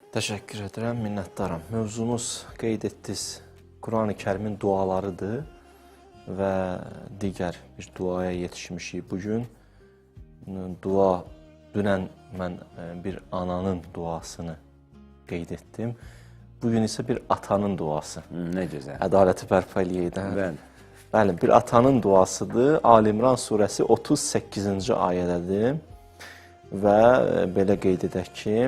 Təşəkkür edirəm, minnətdaram. Mövzumuz qeyd etdiniz, Quran-ı Kərimin dualarıdır və digər bir duaya yetişmişik bugün. Dua, dünən mən bir ananın duasını qeyd etdim. Bugün isə bir atanın duası. Nə gözəl. Ədaləti bərpa eləyədən. Bəli. Bəli, bir atanın duasıdır. Ali-İmran surəsi 38-ci ayədədir və belə qeyd edək ki,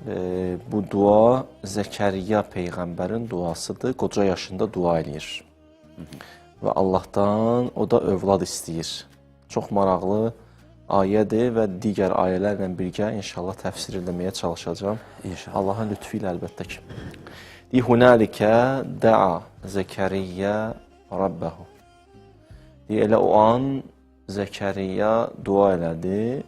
bu dua Zəkəriyya Peyğəmbərin duasıdır. Qoca yaşında dua eləyir və Allahdan o da övlad istəyir. Çox maraqlı ayədir və digər ayələrlə birgə inşallah təfsir eləməyə çalışacağım. İnşallah. Allahın lütfü ilə əlbəttə ki. Hunalikə də'a Zəkəriyyə Rabbəhu. Elə o an Zəkəriyya dua elədi.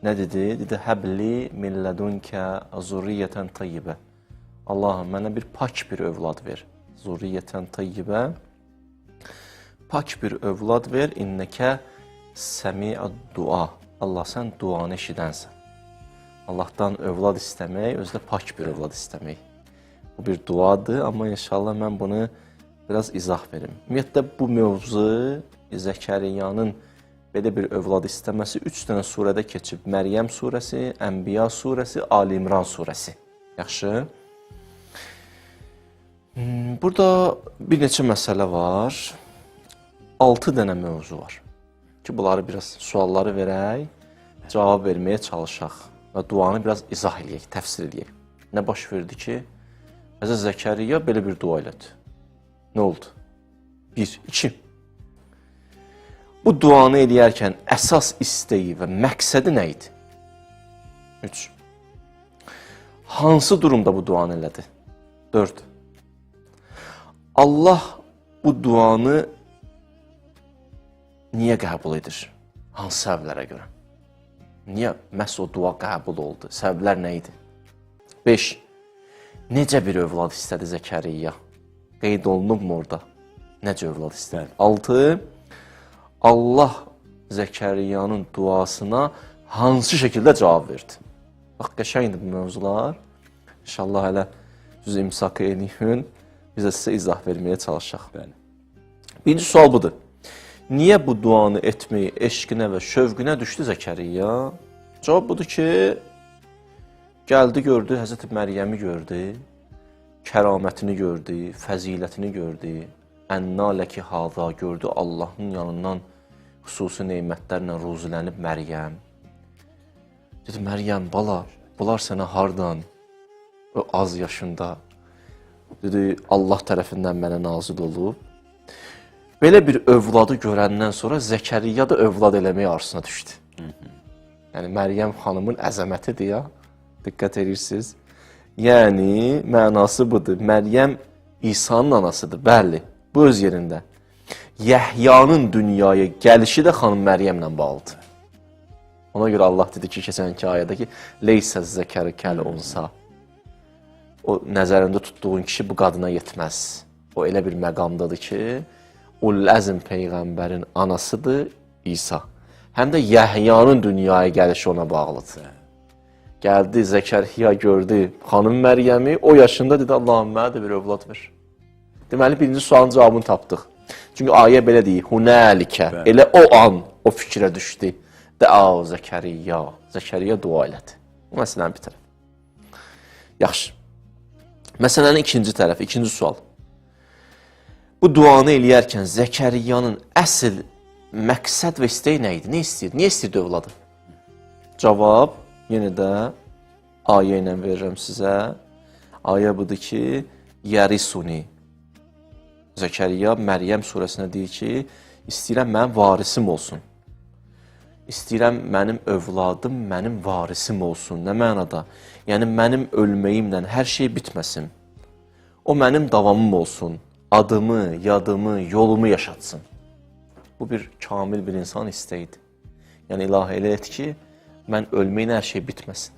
Nə dedi? Dedi, həbli min lədunkə zurriyyətən tayyibə. Allahım, mənə bir pak bir övlad ver. Zurriyyətən tayyibə. Pak bir övlad ver. İnnəkə səmi'ad dua. Allah, sən duanı eşidənsən. Allahdan övlad istəmək, özdə pak bir övlad istəmək. Bu bir duadır, amma inşallah mən bunu biraz izah verim. Ümumiyyətlə, bu mövzu Zəkəriyyanın belə bir övlad istəməsi 3 dənə surədə keçib. Məryəm surəsi, Ənbiya surəsi, Ali-İmran surəsi. Yaxşı. Burada bir neçə məsələ var. 6 dənə mövzu var. Ki, bunları biraz sualları verək, cavab verməyə çalışaq və duanı biraz izah eləyək, təfsir eləyək. Nə baş verdi ki, Həzrət Zəkəriyya belə bir dua elədi. Nə oldu? 1, 2. Bu duanı eləyərkən əsas istəyi və məqsədi nə idi? 3. Hansı durumda bu duanı elədi? 4. Allah bu duanı niyə qəbul edir? Hansı səbəblərə görə? Niyə məhz o dua qəbul oldu? Səbəblər nə idi? 5. Necə bir övlad istədi Zəkəriyya? Qeyd olunubmu orada? Necə övlad istədi? 6. Allah Zəkəriyyanın duasına hansı şəkildə cavab verdi? Bax, qəşəngdir bu mövzular. İnşallah hələ düz imsakı eləyin, biz də sizə izah verməyə çalışaq. Birinci sual budur. Niyə bu duanı etməyi eşqinə və şövqünə düşdü Zəkəriyya? Cavab budur ki, gəldi, gördü, Həzrət Məryəmi gördü, kəramətini gördü, fəzilətini gördü, ənnaləki hada gördü, Allahın yanından xüsusi neymətlərlə ruzilənib Məryəm. Dedi, Məryəm, bala, bunlar sənə hardan? O az yaşında. Dedi, Allah tərəfindən mənə nazil olub. Belə bir övladı görəndən sonra Zəkəriyya da övlad eləməyə arzusuna düşdü. Yəni, Məryəm xanımın əzəmətidir ya, diqqət edirsiniz. Yəni, mənası budur. Məryəm İsa'nın anasıdır, bəli, bu öz yerində. Yəhyanın dünyaya gəlişi də xanım Məryəmlə bağlıdır. Ona görə Allah dedi ki, keçənki ayədə ki, Leysə zəkəri kəl onsa. O, nəzərində tutduğun kişi bu qadına yetməz. O, elə bir məqamdadır ki, Ul-Əzm Peyğəmbərin anasıdır İsa. Həm də Yəhyanın dünyaya gəlişi ona bağlıdır. Gəldi, Zəkəriyya gördü xanım Məryəmi, o yaşında dedi, Allahım, mənə də bir övlad ver. Deməli, birinci sualın cavabını tapdıq. Çünki ayə belə deyir, Hunalikə, elə o an o fikrə düşdü. Də'a Zəkəriyya, Zəkəriyya dua elədi. Bu məsələni bir tərəf. Yaxşı. Məsələnin ikinci tərəfi, ikinci sual. Bu duanı eləyərkən Zəkəriyyanın əsl məqsəd və istəyi nə idi? Nə istəyirdi? Niyə istəyirdi övladı? Cavab, yenə də ayə ilə verirəm sizə. Ayə budur ki, Yərisuni. Zəkəriyya Məryəm surəsində deyir ki, istəyirəm mənim varisim olsun. İstəyirəm mənim övladım mənim varisim olsun. Nə mənada? Yəni, mənim ölməyimlə hər şey bitməsin. O mənim davamım olsun. Adımı, yadımı, yolumu yaşatsın. Bu bir kamil bir insan istəyidir. Yəni, ilahi elə et ki, mən ölməyinə hər şey bitməsin.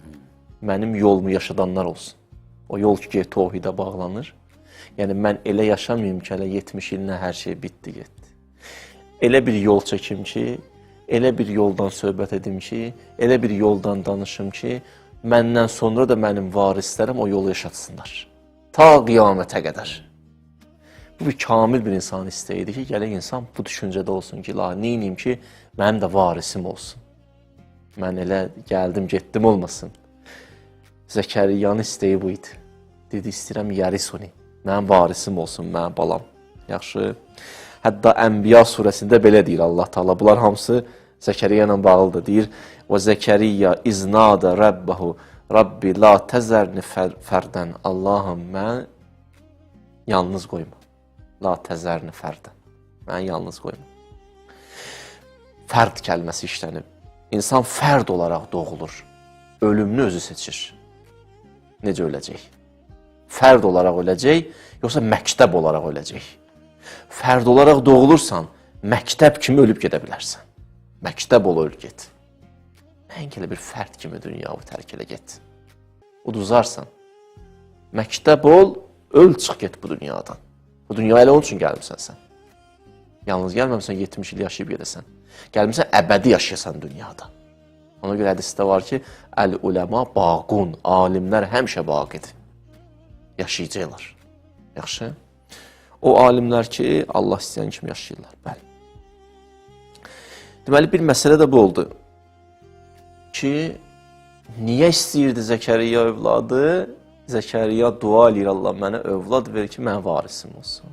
Mənim yolumu yaşadanlar olsun. O yol ki, tohidə bağlanır. Yəni, mən elə yaşamayayım ki, elə 70 ilinə hər şey bitdi, getdi. Elə bir yol çəkim ki, elə bir yoldan söhbət edim ki, elə bir yoldan danışım ki, məndən sonra da mənim varislərim o yolu yaşatsınlar. Ta qiyamətə qədər. Bu bir kamil bir insan istəyirdi ki, gələk insan bu düşüncədə olsun ki, la, neynim ki, mənim də varisim olsun. Mən elə gəldim, getdim olmasın. Zəkəriyanın istəyi bu idi. Dedi, istəyirəm yarisuni. Mənim varisim olsun, mənim balam. Yaxşı. Hətta Ənbiya surəsində belə deyir Allah Taala. Bunlar hamısı Zəkəriya ilə bağlıdır. Deyir, və Zəkəriyya iznada Rabbahu, Rabbi la təzərni fərdən. Allahım, mən yalnız qoyma. La təzərni fərdən. Mən yalnız qoyma. Fərd kəlməsi işlənib. İnsan fərd olaraq doğulur. Ölümünü özü seçir. Necə öləcək? Fərd olaraq öləcək, yoxsa məktəb olaraq öləcək? Fərd olaraq doğulursan, məktəb kimi ölüb gedə bilərsən. Məktəb ol, öl get. Nəinki elə bir fərd kimi dünyanı tərk elə get. Uduzarsan. Məktəb ol, öl, çıx get bu dünyadan. Bu dünyaya elə onun üçün gəlmirsən sən. Yalnız gəlməmsən 70 il yaşayıb gedəsən. Gəlmirsən əbədi yaşayasan dünyada. Ona görə hədisdə var ki, əl-uləma baqun, alimlər həmişə baqidir. Yaşayacaqlar. Yaxşı? O alimlər ki, Allah istəyən kimi yaşayırlar. Bəli. Deməli, bir məsələ də bu oldu ki, niyə istəyirdi Zəkəriyya övladı? Zəkəriyya dua eləyir, Allah mənə övlad verir ki, mən varisim olsun.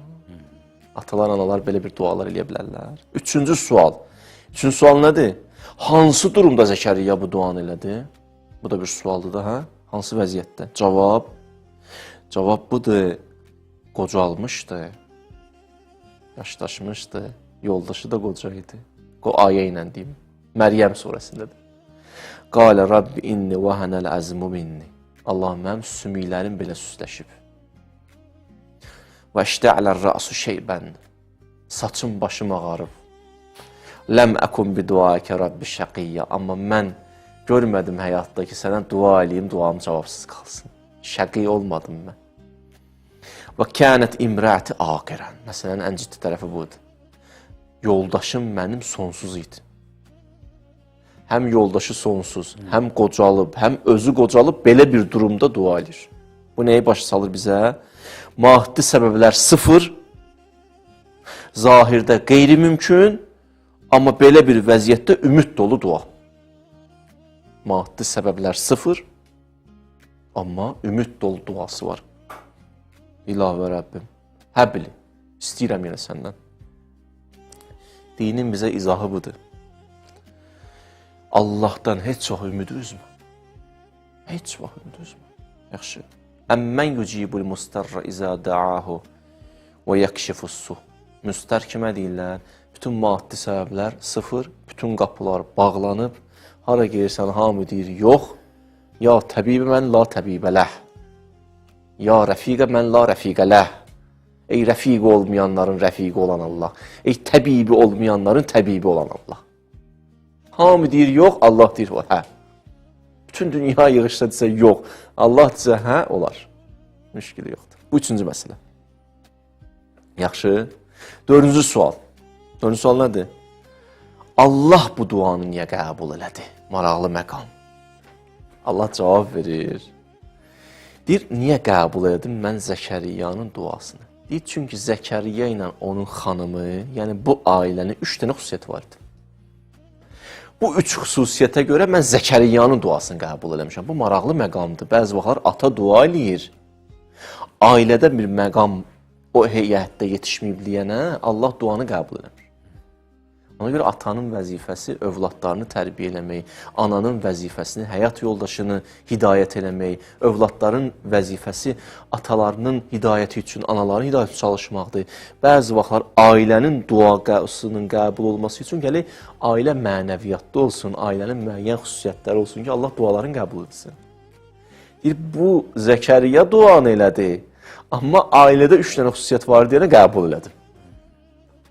Atalar, analar belə bir dualar eləyə bilərlər. Üçüncü sual. Üçüncü sual nədir? Hansı durumda Zəkəriyya bu duanı elədi? Bu da bir sualdır da, hə? Hansı vəziyyətdə? Cavab. Cavab budur. Qocalmışdı. Yaşdaşmışdı. Yoldaşı da qoca idi. O ayə ilə deyim. Məryəm surəsindədir. Qalə Rabbi inni vahənəl əzmu minni. Allah mənim sümüklərim belə süsləşib. Və iştə'lər rəsu şeybən. Saçım başım ağarıb. Ləm əkum bi duaikə Rabbi şəqiyyə. Amma mən görmədim həyatda ki, sənə dua eləyim, duam cavabsız qalsın. Şəqiy olmadım mən. Və kənət imrəti aqirən. Məsələn, ən ciddi tərəfi budur. Yoldaşım mənim sonsuz idi. Həm yoldaşı sonsuz, həm qocalıb, həm özü qocalıb, belə bir durumda dua edir. Bu nəyi başa salır bizə? Maddi səbəblər sıfır, zahirdə qeyri-mümkün, amma belə bir vəziyyətdə ümid dolu dua. Maddi səbəblər sıfır, amma ümid dolu duası var. İlahi Rəbbim, həbli, istəyirəm yenə səndən. Dinin bizə izahı budur. Allahdan heç vaxt ümidi üzmə. Heç vaxt ümidi üzmə. Yaxşı. Əmmən yücibul mustarra izə da'ahu və yəkşifussu. Müstər kimə deyirlər? Bütün maddi səbəblər sıfır, bütün qapılar bağlanıb. Hara gelirsən, hamı deyir, yox. Ya təbibə mən la təbibə ləh. Ya rəfiqə mən la rəfiqə ləh. Ey rəfiqi olmayanların rəfiqi olan Allah. Ey təbibi olmayanların təbibi olan Allah. Hamı deyir, yox, Allah deyir, hə. Bütün dünya yığışda desə, yox. Allah desə, hə, olar. Müşkili yoxdur. Bu üçüncü məsələ. Yaxşı. Dördüncü sual. Dördüncü sual nədir? Allah bu duanı niyə qəbul elədi? Maraqlı məqam. Allah cavab verir. Deyir, niyə qəbul elədim mən Zəkəriyyanın duasını? Deyir, çünki Zəkəriyya ilə onun xanımı, yəni bu ailənin 3 dənə xüsusiyyəti vardı. Bu 3 xüsusiyyətə görə mən Zəkəriyyanın duasını qəbul eləmişəm. Bu maraqlı məqamdır. Bəzi vaxtlar ata dua eləyir. Ailədə bir məqam o heyətdə yetişməyib deyənə Allah duanı qəbul eləmir. Ona görə atanın vəzifəsi övladlarını tərbiyə eləmək, ananın vəzifəsini, həyat yoldaşını hidayət eləmək, övladların vəzifəsi atalarının hidayəti üçün, anaların hidayəti üçün çalışmaqdır. Bəzi vaxtlar ailənin duasının qəbul olması üçün gələk ailə mənəviyyatda olsun, ailənin müəyyən xüsusiyyətləri olsun ki, Allah duaların qəbul etsin. Deyir, bu Zəkəriyya duanı elədi, amma ailədə 3 dənə xüsusiyyət var deyənə qəbul elədim.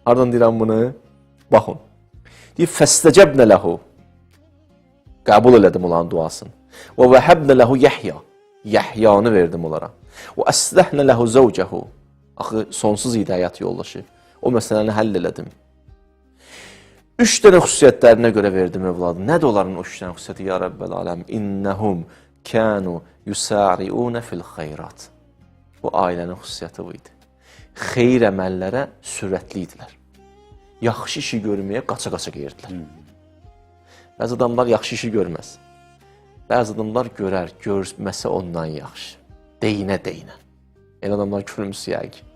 Hardan deyirəm bunu? Baxın. Deyir, fəstəcəbnə ləhu. Qəbul elədim onların duasını. Və vəhəbnə ləhu Yəhya. Yəhyanı verdim onlara. Və əsləhnə ləhu zəvcəhu. Axı, sonsuz idi həyat yoldaşı. O məsələni həll elədim. 3 dənə xüsusiyyətlərinə görə verdim övladı. Nədir onların o 3 dənə xüsusiyyəti? Ya Rəbbəl aləm. İnnəhum kənu yusari'unə fil xeyrat. Bu ailənin xüsusiyyəti bu idi. Xeyir əməllərə sürətli idilər. Yaxşı işi görməyə qaça-qaça geyirdilər. Bəzi adamlar yaxşı işi görməz. Bəzi adamlar görər, görməsə ondan yaxşı. Deyinə. Elə adamlar küfrümüsü yəqin.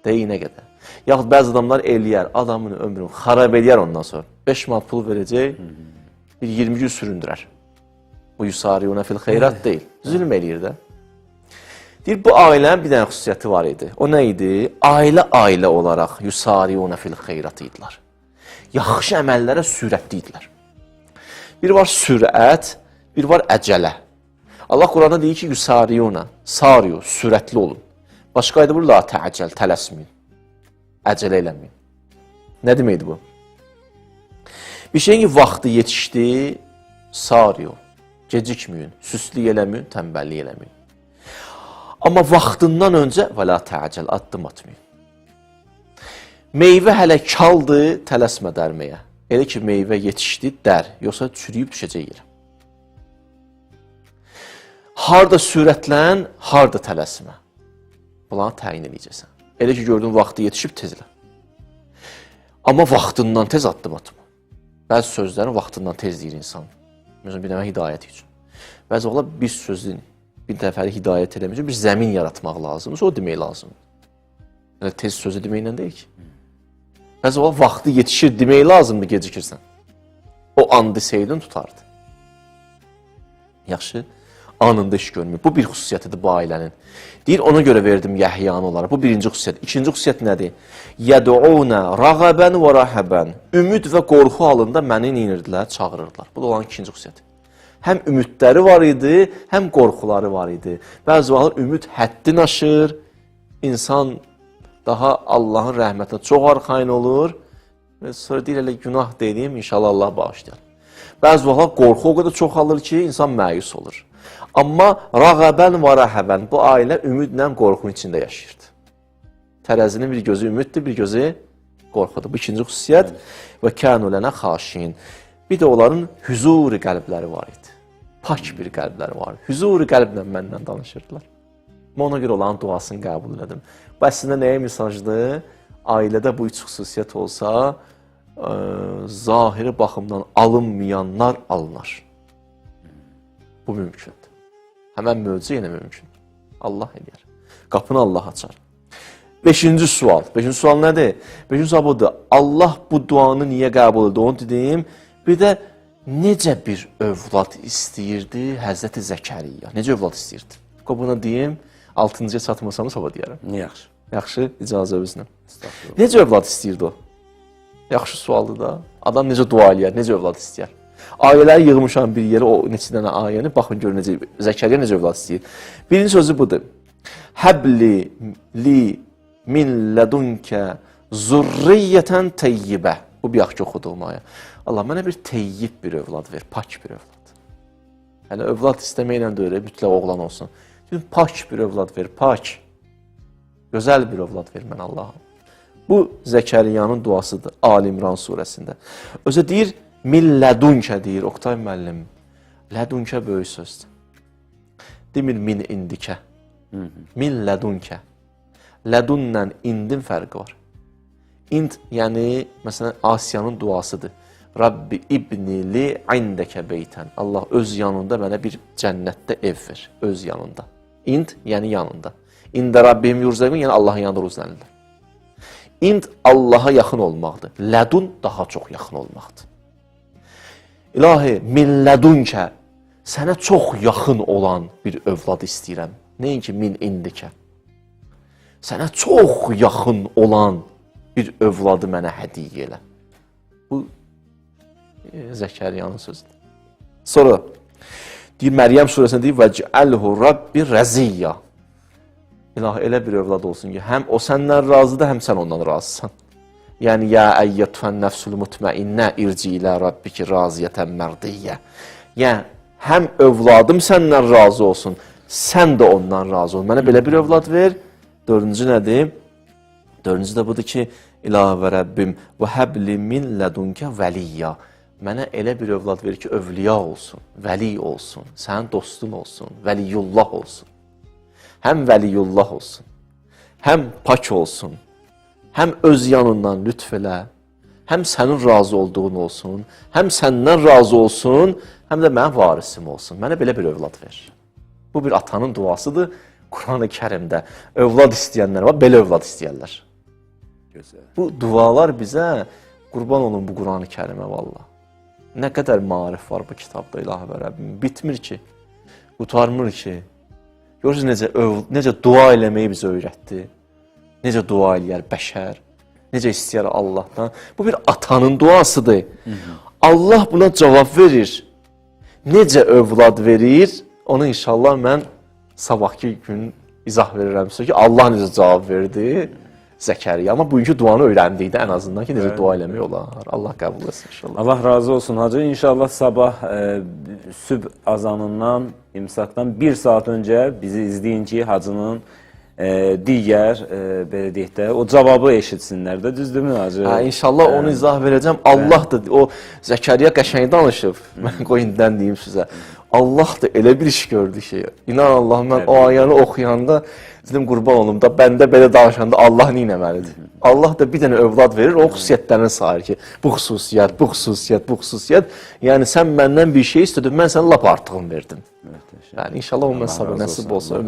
Deyinə qədər. Yaxud bəzi adamlar eləyər, adamın ömrünü xarab eləyər ondan sonra. 5 manat pul verəcək, bir 20 gün süründürər. Bu yusari'unə fil xeyrat deyil. Zülm eləyir də. Deyir, bu ailənin bir dənə xüsusiyyəti var idi. O nə idi? Ailə olaraq yusari'unə fil xeyrat idilər. Yaxşı əməllərə sürətli idilər. Bir var sürət, bir var əcələ. Allah Quranda deyir ki, yusari'unə, sariyu, sürətli olun. Başqa ayda bu, la tə'əcəl, tələsməyin. Əcələ eləməyin. Nə deməkdir bu? Bir şeyin ki, vaxtı yetişdi, sariyu, gecikməyin, süslük eləməyin, tənbəllik eləməyin. Amma vaxtından öncə və la tə'əcəl, addım atmayın. Meyvə hələ kaldır, tələsmə dərməyə. Elə ki, meyvə yetişdi, dər, yoxsa çürüyüb düşəcək yerə. Harda sürətlən, harda tələsmə. Bunları təyin edəcəksən. Elə ki, gördün, vaxtı yetişib, tezlə. Amma vaxtından tez addım atma. Bəzi sözlərin vaxtından tez deyir insan. Məsələn, bir dəfə hidayət üçün. Bəzi oğla bir sözün, bir dəfəli hidayət eləmək üçün bir zəmin yaratmaq lazımdır, o demək lazımdır. Yəni, tez sözü deməklə deyil ki. Bəzi oğla vaxtı yetişir demək lazımdır, gecikirsən. O an deseydin tutardı. Yaxşı, anında iş görmür. Bu bir xüsusiyyətidir bu ailənin. Deyir, ona görə verdim Yəhyanı onlara. Bu birinci xüsusiyyət. İkinci xüsusiyyət nədir? Yəd'unə rəğəbən və rəhəbən. Ümid və qorxu halında məni neynirdilər, çağırırdılar. Bu da olan ikinci xüsusiyyət. Həm ümidləri var idi, həm qorxuları var idi. Bəzi vaxtlar ümid həddin aşır, insan daha Allahın rəhmətinə çox arxayın olur və sonra deyir, elə günah deyim, inşallah Allah bağışlayar. Bəzi vaxtlar qorxu o qədər çoxalır ki, insan məyus olur. Amma rəğəbən və rəhəbən, bu ailə ümidlə qorxunun içində yaşayırdı. Tərəzinin bir gözü ümiddir, bir gözü qorxudur. Bu ikinci xüsusiyyət və kənu lənə xaşin. Bir də onların hüzuri qəlbləri var idi. Pak bir qəlbləri var. Hüzuri qəlblə məndən danışırdılar. Mən ona görə onların duasını qəbul elədim. Bu əslində nəyə mesajdır? Ailədə bu üç xüsusiyyət olsa, zahiri baxımdan alınmayanlar alınar. Bu mümkündür. Həmən möcüzə yenə mümkün. Allah eləyər. Qapını Allah açar. Beşinci sual. Beşinci sual nədir? Beşinci sual budur. Allah bu duanı niyə qəbul edir? Onu deyim. Bir də necə bir övlad istəyirdi Həzrəti Zəkəriyya? Necə övlad istəyirdi? Bunu deyim, 6-cıya çatmasam sabah deyərəm. Yaxşı. Yaxşı, icazə özünə. Necə övlad istəyirdi o? Yaxşı sualdır da. Adam necə dua eləyər, necə övlad istəyər? Ayələri yığmışam bir yerə, o neçə dənə ayəni, baxın görün necə, Zəkəriyya necə övlad istəyir. Birinci sözü budur. Həbli li min lədunkə zurriyyətən teyyibə. Bu bir yaxşı oxuduğum ayə. Allah, mənə bir teyyib bir övlad ver, pak bir övlad. Hələ övlad istəməklə də öyle, mütləq oğlan olsun. Çünki pak bir övlad ver, pak. Gözəl bir övlad ver mən Allahım. Bu Zəkəriyyanın duasıdır Ali İmran surəsində. Özə deyir, min lədunkə deyir, Oqtay müəllim. Lədunkə böyük sözdür. Demir min indikə. Min lədunkə. Lədunlə indin fərqi var. İnd, yəni, məsələn, Asiyanın duasıdır. Rabbi ibni li indəkə beytən. Allah öz yanında mənə bir cənnətdə ev ver, öz yanında. İnd, yəni yanında. İndə Rabbim yurzəqin, yəni Allahın yanında ruzlənirlər. İnd Allaha yaxın olmaqdır. Lədun daha çox yaxın olmaqdır. İlahi, min lədunkə, sənə çox yaxın olan bir övlad istəyirəm. Nəyin ki, min indikə. Sənə çox yaxın olan bir övladı mənə hədiyyə elə. Bu, Zəkəriyyanın sözüdür. Sonra, deyir, Məryəm surəsində deyir, vəcəlhu Rabbi rəziyyə. İlahi, elə bir övlad olsun ki, həm o səndən razıdır, həm sən ondan razısan. Yəni, ya əyyətfən nəfsul mutmainnə irci ilə Rabbiki raziyətən mərdiyyə. Yəni, həm övladım səndən razı olsun, sən də ondan razı ol. Mənə belə bir övlad ver. Dördüncü nədir? Dördüncü də budur ki, İlahi və Rəbbim və həbli min lədunkə vəliyyə. Mənə elə bir övlad ver ki, övliya olsun, vəli olsun, sənin dostun olsun, vəliyullah olsun. Həm vəliyullah olsun, həm pak olsun, həm öz yanından lütf elə, həm sənin razı olduğun olsun, həm səndən razı olsun, həm də mənim varisim olsun. Mənə belə bir övlad ver. Bu bir atanın duasıdır. Quran-ı Kərimdə övlad istəyənlər var, belə övlad istəyərlər. Gözəl. Bu dualar bizə, qurban olun bu Quran-ı Kərimə valla. Nə qədər marif var bu kitabda İlahi və Rəbbim. Bitmir ki, qutarmır ki. Görürsünüz necə dua eləməyi bizə öyrətdi. Necə dua eləyər bəşər. Necə istəyər Allahdan. Bu bir atanın duasıdır. Allah buna cavab verir. Necə övlad verir, onu inşallah mən sabahki gün izah verirəm sizə ki, Allah necə cavab verdi Zəkəriya. Amma bugünkü duanı öyrəndikdə ən azından ki, necə dua eləmək olar. Allah qəbul etsin inşallah. Allah razı olsun hacı. İnşallah sabah sübh azanından, imsakdan 1 saat öncə bizi izləyin ki, hacının digər, belə deyək də, o cavabı eşitsinlər də, düzdürmü hacı? İnşallah onu izah verəcəm. Allah da, o Zəkəriya qəşəng danışıb. Mən qoyundan deyim sizə. Allah da elə bir iş gördü ki, inan Allah, mən o ayəni oxuyanda, dedim qurban olum da, bəndə belə danışanda Allah neynəməlidir? Allah da bir dənə övlad verir, o xüsusiyyətlərini sayır ki, bu xüsusiyyət, bu xüsusiyyət, bu xüsusiyyət. Yəni, sən məndən bir şey istədin, mən sənə lap artığını verdim. Yəni, inşallah o məsələ nəsib olsa.